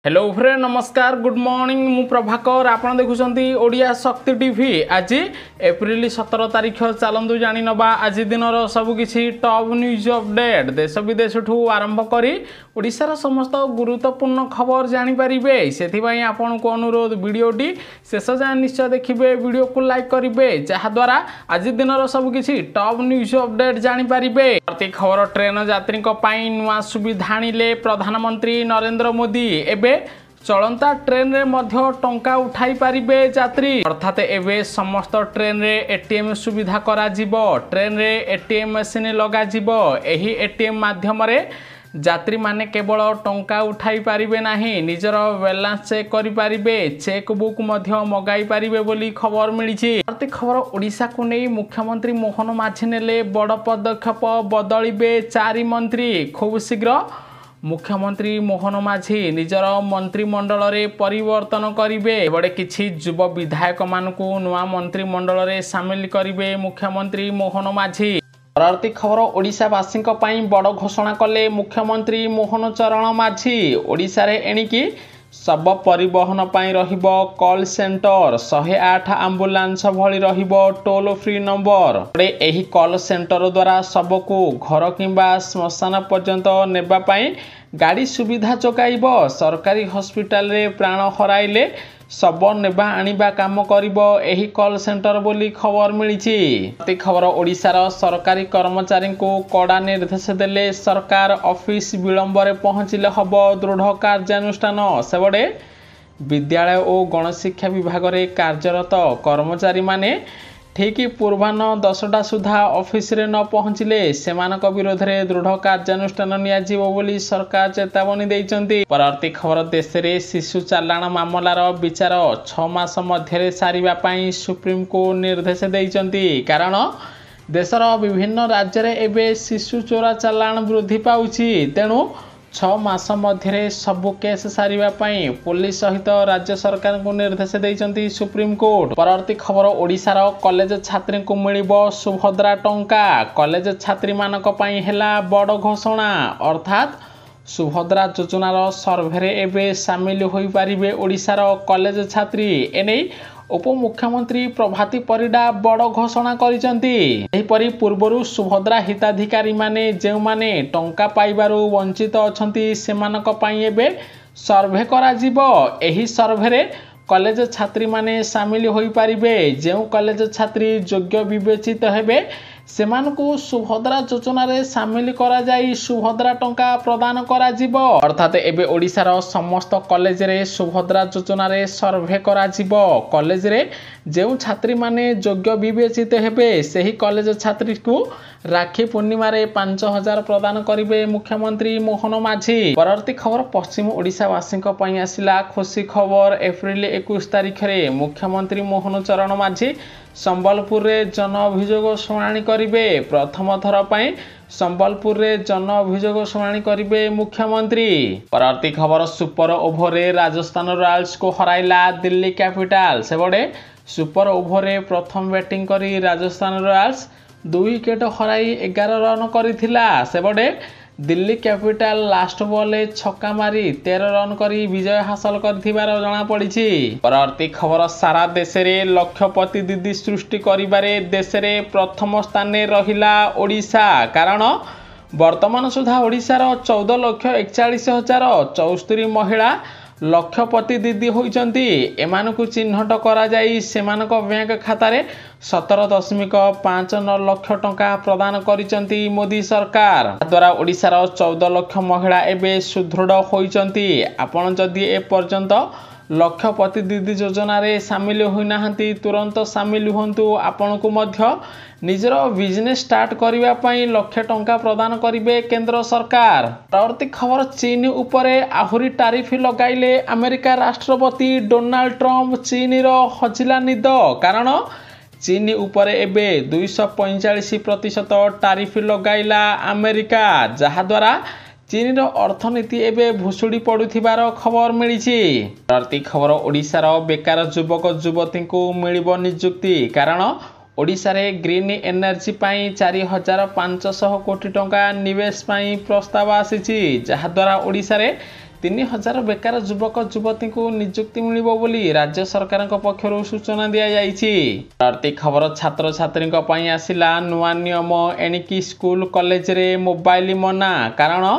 Hello friend नमस्कार good morning मु प्रभाकर आपन देखुछंती ओडिया शक्ति टीवी आज एप्रिल 17 तारिख चलंतु जानि नबा आज दिनर सब किछि टॉप न्यूज अपडेट देश विदेश ठू आरंभ करी ओडिशार समस्त गुरुत्वपूर्ण खबर जानि परिबे सेथि पई आपन को अनुरोध वीडियोटी शेष जाय निश्चय देखिबे वीडियो को लाइक करिबे जहा द्वारा आज दिनर सब किछि टॉप न्यूज अपडेट जानि परिबे प्रति खबर ट्रेन यात्री को पई नुवा सुविधा आनिले प्रधानमंत्री नरेंद्र मोदी एबे चलंता ट्रेन रे मध्य टंका उठाई पारिबे यात्री अर्थात एबे समस्त ट्रेन रे एटीएम सुविधा करा जिवो ट्रेन रे एटीएम मशीन लगा जिवो एही एटीएम माध्यम रे यात्री माने केवल टंका उठाई पारिबे नाही निजर बैलेंस चेक करि पारिबे चेक बुक मध्य मगाई पारिबे बोली खबर मिलिछि। प्रति खबर ओडिशा को नै मुख्यमंत्री मोहन माझी नेले बड़ पदक्षेप बदलिबे 4 मंत्री खूब शीघ्र मुख्यमंत्री मोहन माझी निजर मंत्रिमंडल रे परिवर्तन करिवे बड़े किछि युव विधायक मानकु नुआ मंत्रिमंडल रे शामिल करिवे मुख्यमंत्री मोहन माझी। परवर्ती खबर ओडिशावासी बड़ घोषणा कले मुख्यमंत्री मोहन चरण माझी ओडिशा रे एणिकी सब परिवहन पाई रहिबो कॉल सेंटर 108 एम्बुलेंस भली रहिबो टोल फ्री नंबर एही कॉल सेंटर द्वारा सबको घर किंबा श्मशान पर्यंत नेबा पाई गाड़ी सुविधा जोगाइबो सरकारी हॉस्पिटल रे प्राण हराइले सब नेबा आनिबा काम करिबो एही कॉल सेंटर बोली खबर मिलिछि। प्रति खबर ओडिशार सरकारी कर्मचारी को कड़ा निर्देश देले सरकार ऑफिस विलंब रे पहुंचिले हबो दृढ़ कार्यानुष्ठान सेबडे विद्यालय और गणशिक्षा विभाग रे कार्यरत कर्मचारी माने ठीक पूर्वाह्न 10टा सुधा ऑफिस रे न पहुंचिले सेमानक विरोध रे दृढ़ कार्यानुष्ठान निया जीवो बोली सरकार चेतावनी दैचंती। परवर्ती खबर देश रे शिशु चालाण मामलार विचार 6 मास मध्य सारिबा पई सुप्रीम कोर्ट निर्देश दैचंती कारण देशर विभिन्न राज्य रे एबे शिशु चोरा चालाण वृद्धि पाउछि तेणु 6 मास मध्य सबु केस सारिबा पई पुलिस सहित राज्य सरकार को निर्देश दैचंती सुप्रीम कोर्ट। परवर्ती खबर ओडिशार कॉलेज छात्री को मिलिबो सुभद्रा टंका कॉलेज छात्री मानक पई हेला बड़ घोषणा अर्थात सुभद्रा योजनार सर्वे रे एबे शामिल होई पारिबे ओडिशार कॉलेज छात्री एनै उपमुख्यमंत्री प्रभाती परिडा बड़ घोषणा करिसंती। एहिपरि पूर्वरु सुभद्रा हिताधिकारी माने जेउ माने टंका पाइबारु वंचित अछंती सेमानक पई एबे सर्वे करा जिवो एही सर्वे रे कॉलेज छात्री माने शामिल होई पारिबे जेउ कॉलेज छात्री योग्य विवेचित हेबे सेमानकु सुभद्रा योजना रे शामिल करा जाई सुभद्रा टंका प्रदान करा जिवो अर्थात एबे ओडिशार समस्त कॉलेज रे सुभद्रा योजना रे सर्वे करा जिवो कॉलेज रे जेउ छात्री माने योग्य विवेचित हेबे सेही कॉलेज छात्री को राखी पूर्णिमा रे 5000 प्रदान करिवे मुख्यमंत्री मोहन माझी। परवर्ती खबर पश्चिम ओडिशा वासी पई आसिला खुशी खबर एप्रिल 21 तारिख रे मुख्यमंत्री मोहन चरण माझी संबलपुर रे जन अभियोग शुणाणी करिवे प्रथम थर पई संबलपुर रे जन अभियोग शुणाणी करिवे मुख्यमंत्री। परवर्ती खबर सुपर ओभर रे राजस्थान रॉयल्स को हराइला दिल्ली कैपिटल सेबडे सुपर ओभर रे प्रथम बैटिंग करी राजस्थान रॉयल्स 2 विकेट हराई 11 रन करिथिला सेबडे दिल्ली कैपिटल लास्ट बॉल छक्का मारी 13 रन करी विजय हासिल करथिबार जणा पड़िछि। परवर्ती खबर सारा देश रे लक्षपति दीदी सृष्टि करिबारे देश रे प्रथम स्थान रे रहिला ओडिशा कारण वर्तमान सुधा ओडिशार 14,41,074 महिला लक्षपति दीदी होइचंती एमानकु चिन्हट करा जाई सेमानक बैंक खाता रे 17.59 लाख टंका प्रदान करिचंती मोदी सरकार द्वारा ओडिशार 14 लाख महिला एबे सुदृढ़ होइचंती आपण जदि ए पर्यंत लक्षपति दीदी योजना रे शामिल होई नाहंती तुरंत शामिल हुंतु आपनको मध्य निजर बिजनेस स्टार्ट करिबा पई लाख टंका प्रदान करिवे केंद्र सरकार। परवर्ती खबर चीन उपरे आहुरी टैरिफ लगाइले अमेरिका राष्ट्रपति डोनाल्ड ट्रम्प चीन रो हजिला निद कारण चीन उपरे एबे 245% टैरिफ लगाइला अमेरिका जहा द्वारा चीन रो अर्थनीति एबे भुसुड़ी पड़ुथिबार खबर मिलिछि। परवर्ती खबर ओडिशार बेकार युवक युवती को मिलिबो नियुक्ति कारण ओडिशा रे ग्रीन एनर्जी पाई 4500 कोटी टंका निवेश पाई प्रस्ताव आसीछि जहा द्वारा ओडिशा रे 3000 बेकार युवक युवती को नियुक्ति मिलिबो बोली राज्य सरकार पक्षर सूचना दि जाइछि। परवर्ती खबर छात्र छात्री पई आसिला नुआ नियम एणिकी स्कूल कॉलेज रे मोबाइल मना कारण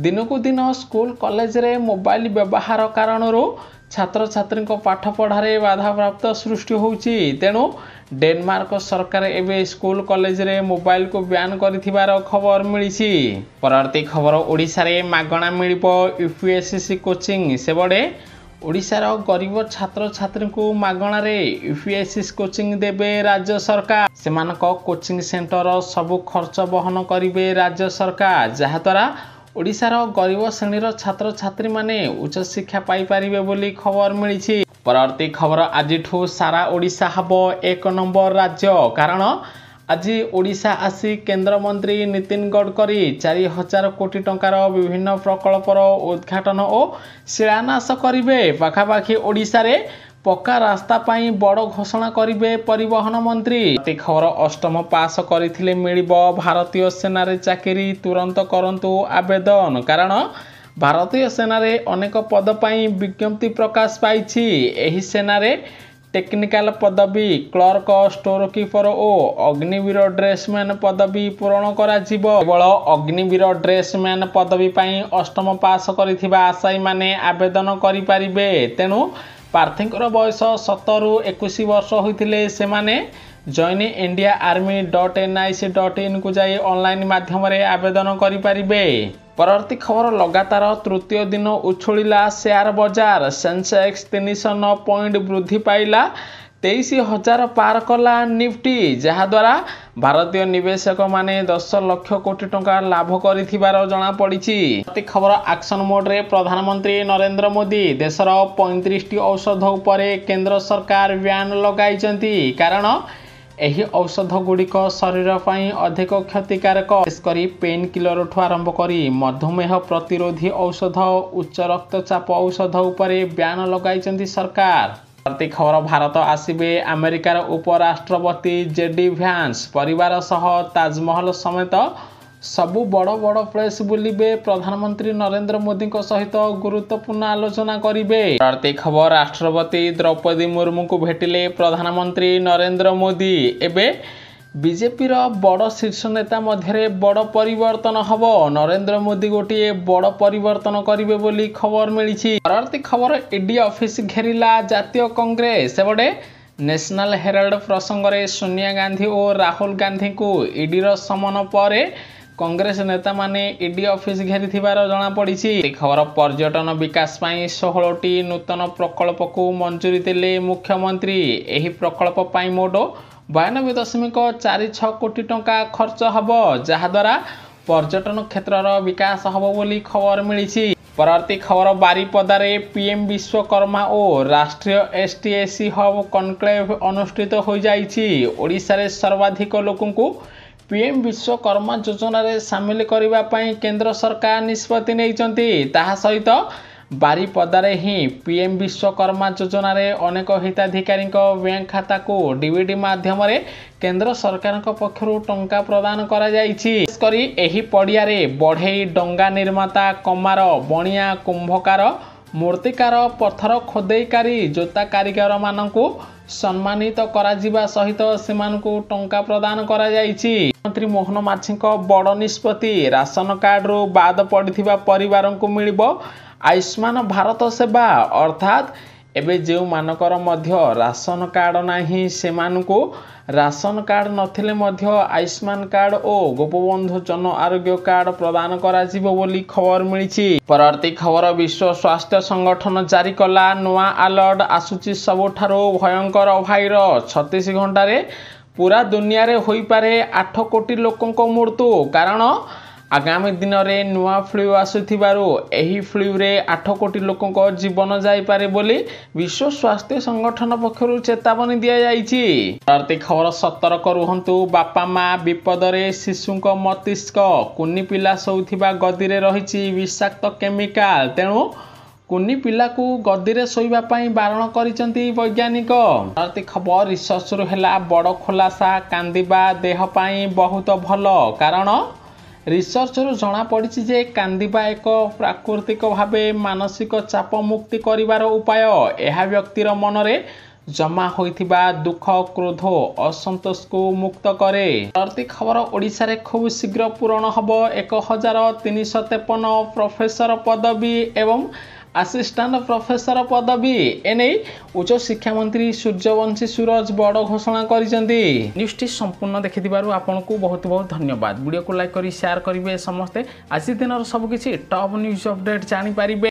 दिन को दिन स्कूल कॉलेज रे मोबाइल व्यवहार कारणरू छात्र छात्री पाठ पढ़ारे बाधा प्राप्त सृष्टि होउछि। तेणु डेनमार्क सरकार एवं स्कूल कॉलेज रे मोबाइल को बैन कर खबर मिली। परवर्ती खबर ओडिशा रे मागणा मिलिबो यूपीएससी कोचिंग सेबड़े ओडिशार गरीब छात्र छात्री को मागणा रे यूपीएससी कोचिंग देबे राज्य सरकार। सेमानक कोचिंग सेंटर सबु खर्च बहन करिवे राज्य सरकार, जहाद्वारा ओडिशार गरीब श्रेणीर छात्र छात्री माने उच्च शिक्षा पाई पारिबे बोली खबर मिली। परवर्ती खबर आज सारा ओडिशा हबो 1 नंबर राज्य कारण आज ओडिशा आसी केंद्र मंत्री नितिन गडकरी 4000 कोटी टंकार विभिन्न प्रकल्पर उद्घाटन और शिलान्यास करिवे। पाखापाखि ओडिशा रे पक्का रास्ता पाई बड़ घोषणा करिवे परिवहन मंत्री। खबर अष्टम पास करथिले मिलिबो भारतीय सेना रे चाकरी तुरंत करंतु आवेदन कारण भारतीय सेना रे अनेक पद पाई विज्ञप्ति प्रकाश पाइछि। एही सेना रे टेक्निकल पदवी क्लर्क स्टोर कीपर और अग्निवीर ड्रेसमैन पदवी पूरण करा जिवो। केवल अग्निवीर ड्रेसमैन पदवी पाई अष्टम पास करिथिबा आशायी माने आवेदन करि पारिबे। तेणु प्रार्थींकर बयस 17 ରୁ 21 वर्ष होइथिले सेमाने जॉइन इंडिया army.nic.in को जाई ऑनलाइन माध्यम रे आवेदन करि पारिबे। परवर्ती खबर लगातार तृतीय दिन उछुळिला शेयर बाजार सेंसेक्स 309 पॉइंट वृद्धि पाइला 23,000 पार कला निफ्टी, जहाद्वारा भारतीय निवेशक माने 10 लाख कोटी टंका लाभ करिथिबार जणा पड़िछि। खबर एक्शन मोड रे प्रधानमंत्री नरेंद्र मोदी देशर 35 औषध उपरे केंद्र सरकार बैन लगाइछन्ति कारण एही औषध गुड़िक शरीर पाई अधिक क्षतिकारक, विशेषकर पेन किलर ठू आरंभ करी मधुमेह प्रतिरोधी औषध उच्च रक्तचाप औषध उपरे बैन लगाइछन्ति सरकार। प्रति खबर भारत आसिबे अमेरिकार उपराष्ट्रपति जेडी भ्यान्स परिवार सह ताजमहल समेत सबु बड़ बड़ प्लेस बुलिबे प्रधानमंत्री नरेंद्र मोदी सहित गुरुत्वपूर्ण आलोचना करिवे। प्रति खबर राष्ट्रपति द्रौपदी मुर्मू को भेटिले प्रधानमंत्री नरेंद्र मोदी। एबे बीजेपी बड़ शीर्ष नेता मध्य बड़ परिवर्तन हबो, नरेंद्र मोदी गोटे बड़ परिवर्तन करिवे बोली खबर मिली। परवर्ती खबर ईडी ऑफिस घेरिला जातीय कांग्रेस सेबडे नेशनल हेराल्ड प्रसंग में सोनिया गांधी और राहुल गांधी को ईडी समन पर कांग्रेस नेता माने ईडी ऑफिस घेरी जना पड़ी। खबर पर्यटन विकास पाई 16टी नूतन प्रकल्प को मंजूरी देले मुख्यमंत्री। एही प्रकल्प पाई मोट 92.46 कोटी टंका खर्च हब, जहाद्वारा पर्यटन क्षेत्र विकास हब बोली खबर मिली। परवर्ती खबर बारिपदारे पीएम विश्वकर्मा और राष्ट्रीय एसटीएसी हब कनक्लेव अनुष्ठित हो जाइछि। ओडिशा रे सर्वाधिक लोकं को पीएम विश्वकर्मा योजना रे शामिल करिबा पई केंद्र सरकार निष्पत्ति नैचंती। ताहा सहित बारिपदारे ही पीएम विश्वकर्मा योजना रे अनेक हिताधिकारी बैंक खाता को डीबीटी माध्यम रे केंद्र सरकार पक्षरु टंका प्रदान करा जाइछि। विशेषकरी एही पड़िया रे बढ़ई डंगा निर्माता कमार बणिया कुंभकार मूर्तिकार पत्थर खोदेईकारी जोता कारीगर मानकु सम्मानित करा जिबा सहित सेमानकु टंका प्रदान करा जाइछि। मंत्री मोहन माछीको बड़ निष्पत्ति राशन कार्ड रु बाद पड़िथिबा परिवारंकु मिलिबो आयुष्मान भारत सेवा, अर्थात एबे जो मानकर मध्य राशन कार्ड नाही सेमानकु राशन कार्ड नथिले मध्य आयुष्मान कार्ड और गोपबंधु जन आरोग्य कार्ड प्रदान करा जिवो बोली खबर मिली। परवर्ती खबर विश्व स्वास्थ्य संगठन जारी कला नुआ अलर्ट आसुची सबुठारो भयंकर भाइरस 36 घंटे पूरा दुनिया रे होई पारे 8 कोटी लोकंको मृत्यु कारण आगामी दिन में नुआ फ्लू आसुथिबारु एही फ्लू रे 8 कोटी लोकंको जीवन जाई पारे बोली विश्व स्वास्थ्य संगठन पक्षरु चेतावनी दिया जाइछि। परवर्ती खबर सतर्क रुहंतु बापा माँ विपद रे शिशुको मस्तिष्क कुनी पिला सोउथिबा गदी रे रहिछि विषाक्त केमिकाल, तेणु कुनी पिला को गदी रे सोइबा पई बारण करिसंती वैज्ञानिक। परवर्ती खबर रिसर्च रु हैला बड़ खुलासा कांदिबा देह पई बहुत भल कारण ରିସର୍ଚ୍ଚରୁ ଜଣାପଡ଼ିଛି ଯେ କାନ୍ଦିବା ଏକ ପ୍ରାକୃତିକ ଭାବେ ମାନସିକ ଚାପ ମୁକ୍ତି କରିବାର ଉପାୟ। ଏହା ବ୍ୟକ୍ତିର ମନରେ ଜମା ହୋଇଥିବା ଦୁଃଖ, କ୍ରୋଧ, ଅସନ୍ତୋଷକୁ ମୁକ୍ତ କରେ। ପରବର୍ତ୍ତୀ ଖବର, ଓଡ଼ିଶାରେ ଖୁବ୍ ଶୀଘ୍ର ପୂରଣ ହେବ 1353 ପ୍ରଫେସର ପଦବୀ ଏବଂ ଆସିଷ୍ଟାଣ୍ଟ ପ୍ରଫେସର ପଦବୀ। ଏନେଇ ଉଚ୍ଚଶିକ୍ଷା ମନ୍ତ୍ରୀ ସୂର୍ଯ୍ୟବଂଶୀ ସୁରଜ ବଡ଼ ଘୋଷଣା କରିଛନ୍ତି। ନ୍ୟୁଜ୍ଟି ସମ୍ପୂର୍ଣ୍ଣ ଦେଖିଥିବାରୁ ଆପଣଙ୍କୁ ବହୁତ ବହୁତ ଧନ୍ୟବାଦ। ଭିଡ଼ିଓକୁ ଲାଇକ୍ କରି ସେୟାର କରିବେ ସମସ୍ତେ। ଆଜି ଦିନର ସବୁକିଛି ଟପ୍ ନ୍ୟୁଜ୍ ଅପଡେଟ୍ ଜାଣିପାରିବେ।